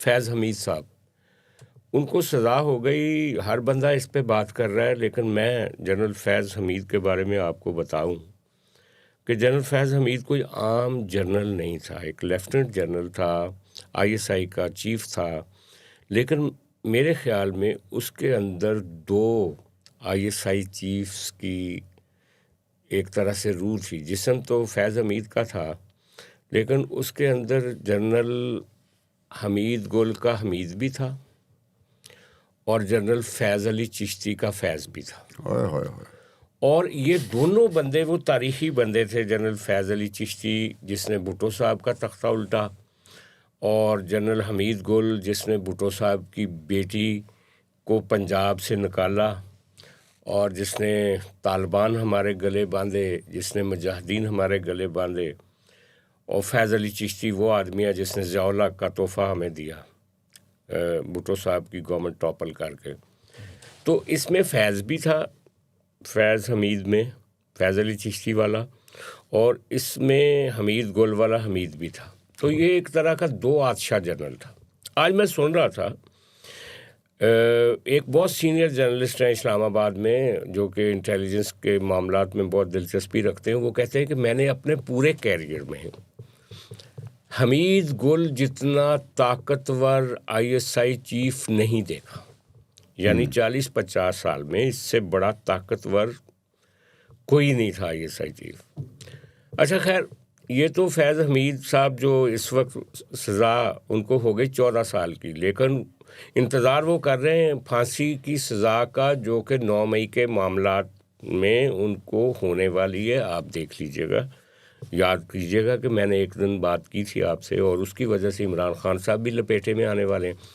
फैज़ हमीद साहब, उनको सज़ा हो गई। हर बंदा इस पे बात कर रहा है, लेकिन मैं जनरल फैज़ हमीद के बारे में आपको बताऊं कि जनरल फैज़ हमीद कोई आम जनरल नहीं था। एक लेफ्टिनेंट जनरल था, आईएसआई का चीफ था, लेकिन मेरे ख्याल में उसके अंदर दो आईएसआई चीफ्स की एक तरह से रूह थी। जिस्म तो फैज़ हमीद का था, लेकिन उसके अंदर जनरल हमीद गुल का हमीद भी था और जनरल फैज़ अली चिश्ती का फैज़ भी था। ओए होए होए। और ये दोनों बंदे वो तारीख़ी बंदे थे। जनरल फैज़ अली चिश्ती जिसने भुट्टो साहब का तख्ता उल्टा, और जनरल हमीद गुल जिसने भुट्टो साहब की बेटी को पंजाब से निकाला, और जिसने तालिबान हमारे गले बांधे, जिसने मुजाहिदीन हमारे गले बांधे। और फैज़ अली चिश्ती वो आदमी है जिसने ज़िया-उल हक का तोहफ़ा हमें दिया भुट्टो साहब की गवर्नमेंट टॉपल करके। तो इसमें फैज़ भी था, फैज़ हमीद में फैज़ अली चिश्ती वाला, और इसमें हमीद गुल वाला हमीद भी था। तो ये एक तरह का दो आदशाह जनरल था। आज मैं सुन रहा था एक बहुत सीनियर जर्नलिस्ट हैं इस्लामाबाद में, जो कि इंटेलिजेंस के मामलात में बहुत दिलचस्पी रखते हैं। वो कहते हैं कि मैंने अपने पूरे कैरियर में हमीद गुल जितना ताकतवर आईएसआई चीफ नहीं देखा। यानी 40-50 साल में इससे बड़ा ताकतवर कोई नहीं था आईएसआई चीफ। अच्छा, खैर, ये तो फैज़ हमीद साहब जो इस वक्त सज़ा उनको हो गई 14 साल की, लेकिन इंतज़ार वो कर रहे हैं फांसी की सज़ा का, जो कि 9 मई के मामलात में उनको होने वाली है। आप देख लीजिएगा, याद कीजिएगा कि मैंने एक दिन बात की थी आपसे, और उसकी वजह से इमरान खान साहब भी लपेटे में आने वाले हैं।